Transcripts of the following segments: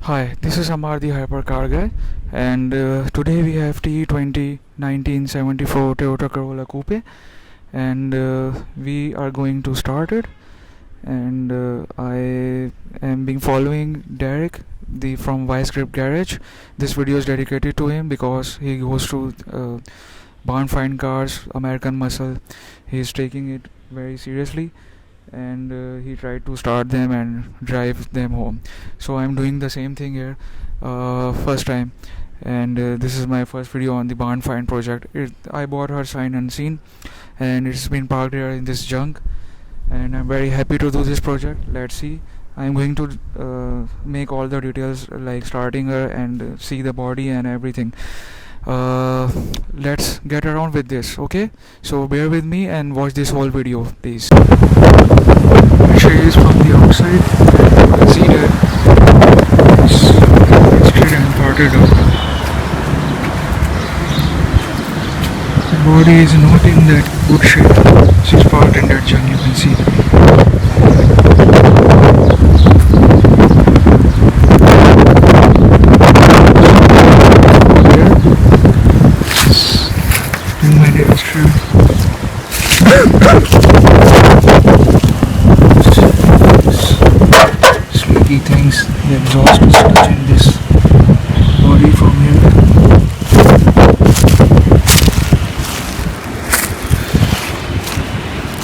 Hi, this is Amar the Hypercar guy, and today we have T20 1974 Toyota Corolla Coupe, and we are going to start it. And I am being following Derek, the from Vice Grip Garage. This video is dedicated to him because he goes to barn find cars, American Muscle. He is taking it very seriously, and he tried to start them and drive them home. So I'm doing the same thing here, first time, and this is my first video on the barn find project. I bought her signed unseen, and it's been parked here in this junk, and I'm very happy to do this project. Let's see. I'm going to make all the details like starting her and see the body and everything. Let's get around with this, okay? So bear with me and watch this whole video, please. Picture is from the outside. You can see that it's straight and parted up. The body is not in that good shape. She's parked in that junk, you can see. In my dad's trip. Squeaky things, the exhaust is touching this body from here.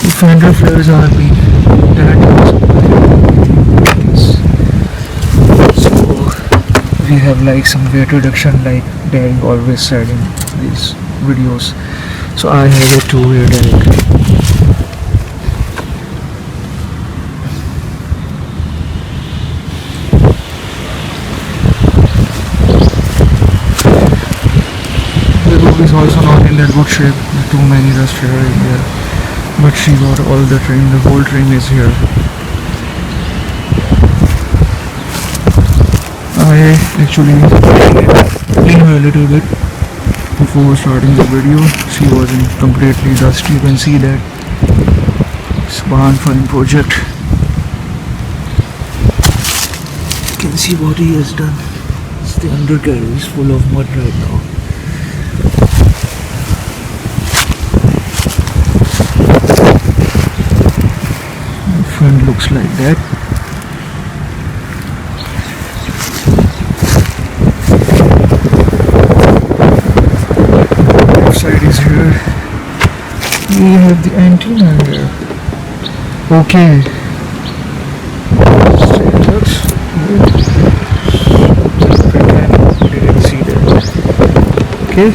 The fender flares are being so we have like some weight reduction like Derek always said in these videos. So I have a two-way Derek. The road is also not in that good shape. Too many rust here in there. But she got all the trim. The whole trim is here. I actually cleaned her a little bit before starting the video. She wasn't completely dusty. You can see that. It's a barn find project. You can see what he has done. The undercarriage is full of mud right now. The front looks like that. Left side is here. We have the antenna here. Okay. It looks good. Didn't see that. Okay,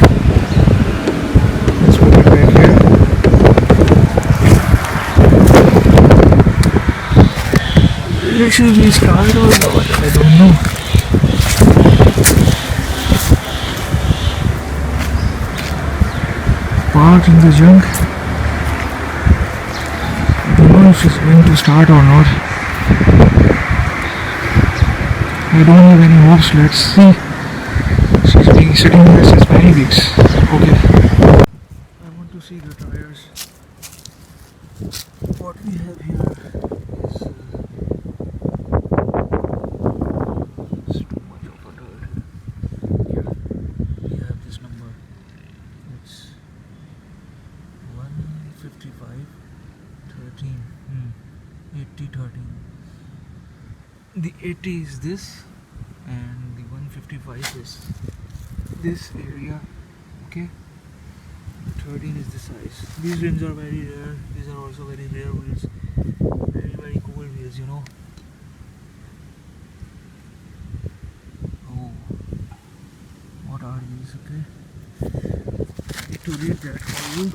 let's put it back here. Should we start or not? I don't know. Parked in the junk. I don't know if she's going to start or not. I don't have any hopes. Let's see. She's been sitting here since many weeks. Okay. I want to see the tires. What we have here is it's too much of a dirt. Here we have this number. It's 155 13 80 13. The 80 is this, and the 155 is this area. Okay, the 13 is the size. These rims are very rare. These are also very rare wheels. Very cool wheels, you know. Oh, what are these? Okay, I need to read that for you.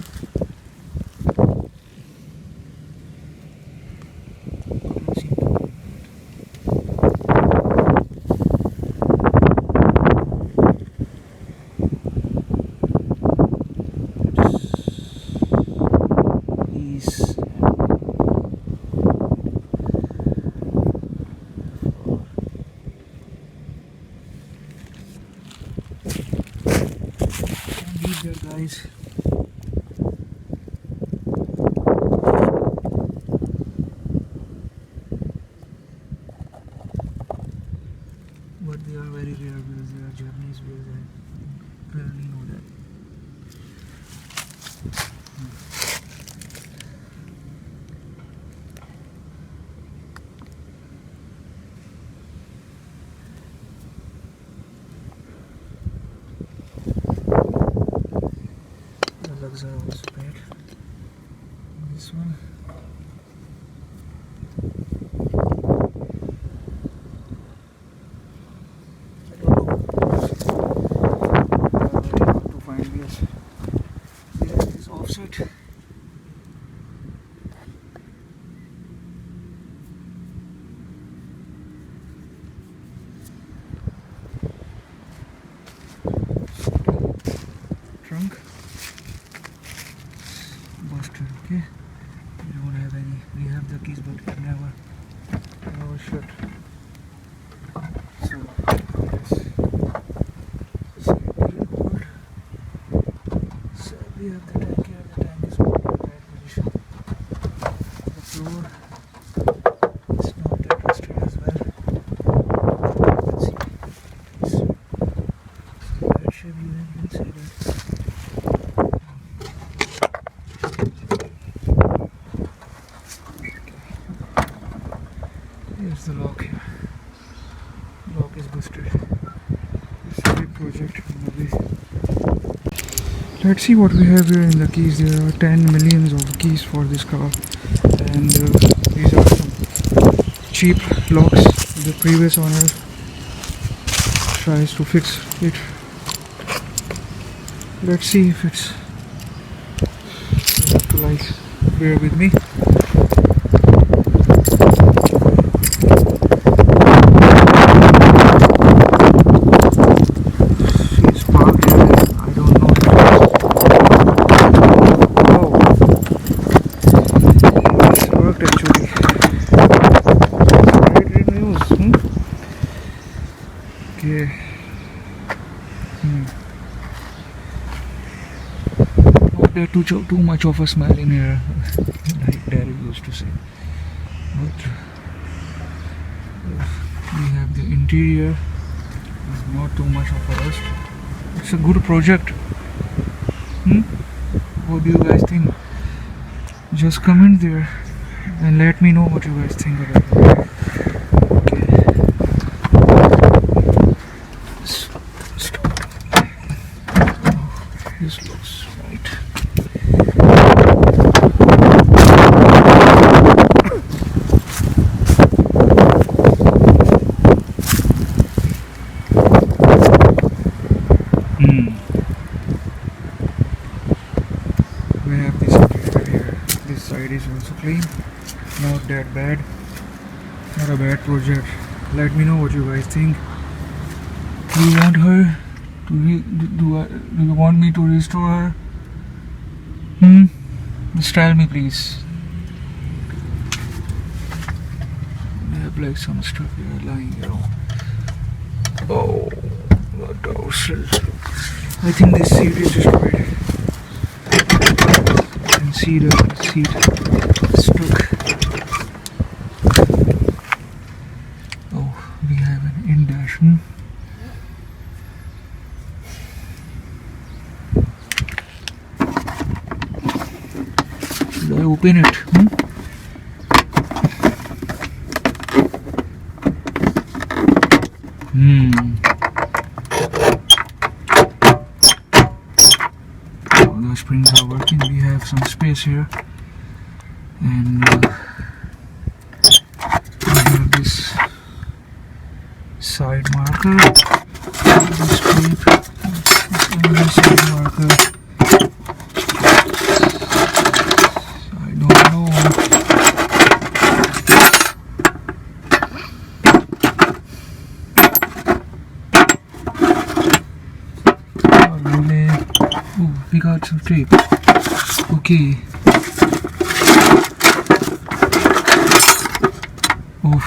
There, guys. but they are very rare wheels. They are Japanese wheels. I clearly know that. The lugs are also bad. This one. Offset. Trunk busted. Okay, we don't have any. We have the keys, but never shut. So we have the tank here. The tank is not in the right position. The floor is not that rusted as well. You can see it's bad shape. You can see that. Here's the lock here. Lock is busted. It's a big project on the way. Let's see what we have here in the keys. There are 10 millions of keys for this car, and these are some cheap locks. The previous owner tries to fix it. Let's see if it's. You have to bear with me. Okay. Not there too much of a smell in here, like Daddy used to say. But we have the interior. There's not too much of a rust. It's a good project. What do you guys think? Just comment there and let me know what you guys think about it. This looks right. We have this interior here. This side is also clean. Not that bad. Not a bad project. Let me know what you guys think. Do you want her? Do you want me to restore her? Just tell me, please. I have like some stuff here lying around. Oh, the dorsal. I think this seat is destroyed. You can see the seat stuck. Oh, we have an in-dash. Should I open it? Oh, the springs are working. We have some space here, and we have this side marker. This tape. This side marker. We got some tape. Okay. Oh,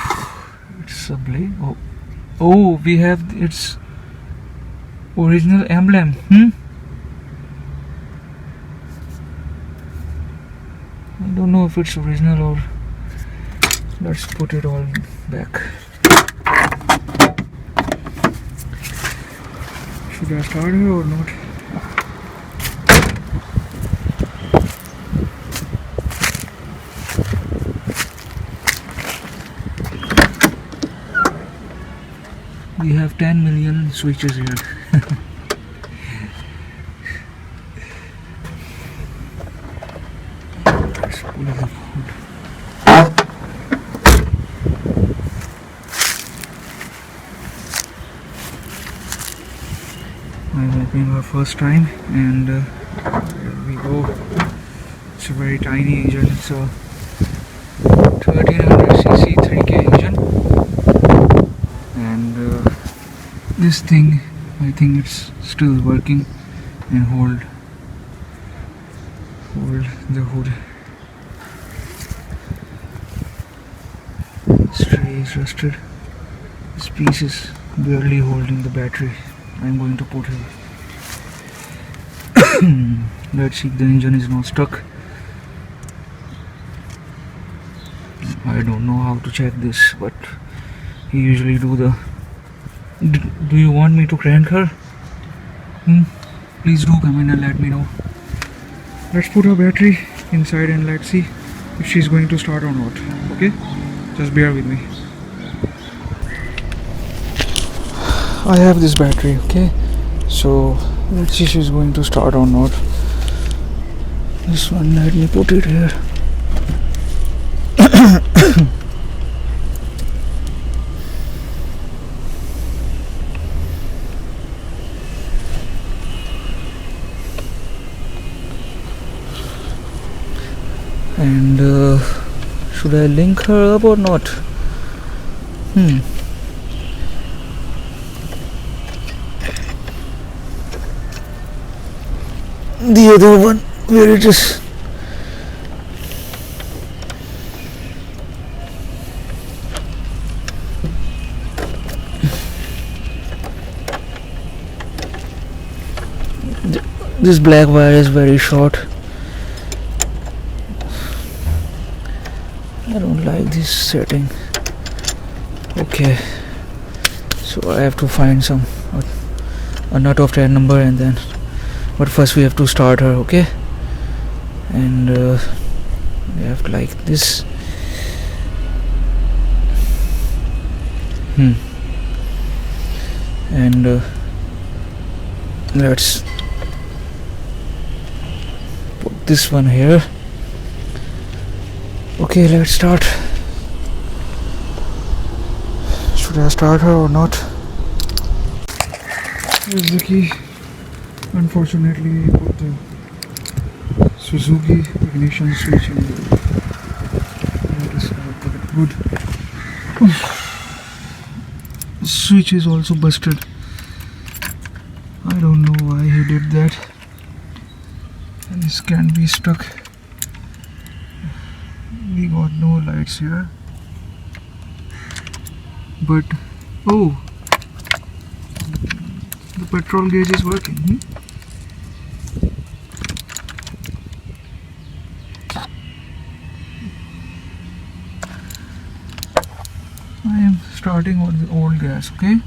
it's a blade. Oh, we have its original emblem. I don't know if it's original or. Let's put it all back. Should I start her or not? We have 10 million switches here. Let's pull the hood. I'm opening our first time, and here we go. It's a very tiny engine. It's a 1300cc 3K engine, and this thing, I think it's still working, and hold the hood. This tray is rusted. This piece is barely holding the battery. I'm going to put it. Let's see if the engine is not stuck. I don't know how to check this, but he usually do the. Do you want me to crank her? Please do comment and let me know. Let's put her battery inside and let's see if she's going to start or not. Okay, just bear with me. I have this battery, okay, so let's see if she's going to start or not. This one, let me put it here. And should I link her up or not? The other one, where it is? This black wire is very short. I don't like this setting. Okay, so I have to find a nut of 10 number, and then, but first we have to start her, okay? And we have to like this. And let's put this one here. Okay, let's start. Should I start her or not? Here's the key. Unfortunately, I put the Suzuki ignition switch in. That is not good. The switch is also busted. I don't know why he did that. And this can be stuck. We got no lights here. But oh, the petrol gauge is working. I am starting on the old gas, okay?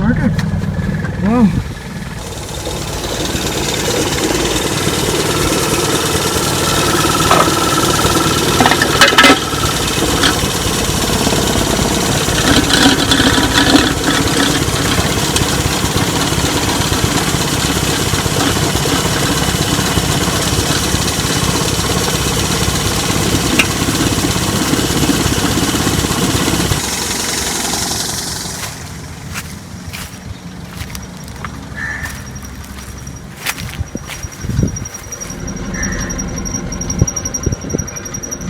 started. Wow.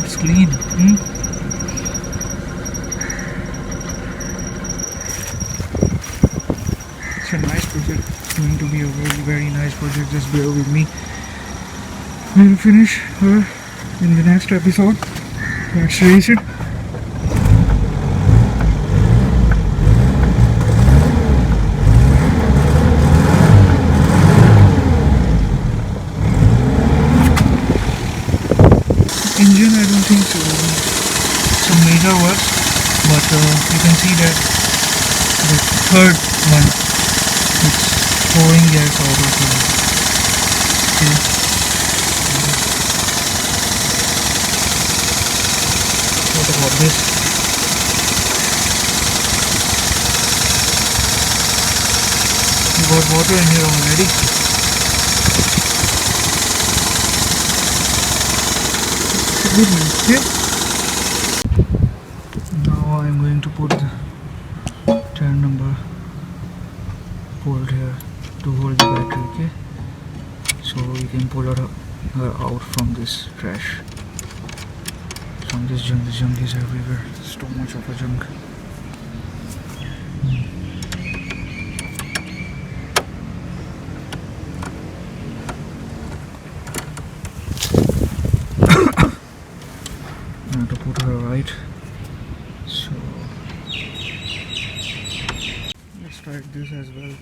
It's clean. It's a nice project. It's going to be a very nice project. Just bear with me. We'll finish her in the next episode. Let's race it. Engine, I don't think so. Some major works, but you can see that the third one, it's pouring gas out of here. Okay. What about this? You got water in here already. Good news, okay? Now I'm going to put the turn number bolt here to hold the battery, okay? So we can pull her out from this trash, from this junk. The junk is everywhere. It's too much of a junk. I have to put her right. So let's try this as well.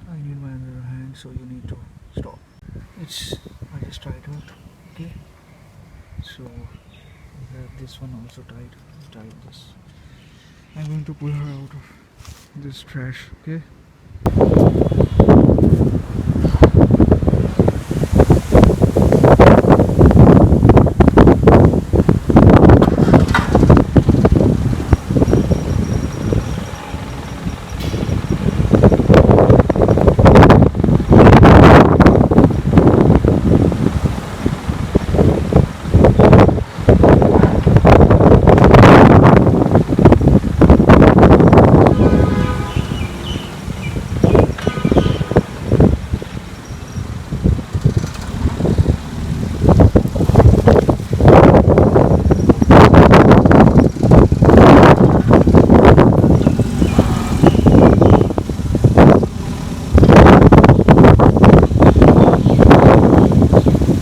I need my other hand, so you need to stop. I just tried out. Okay. So we have this one also tied. Tied this. I'm going to pull her out of this trash. Okay.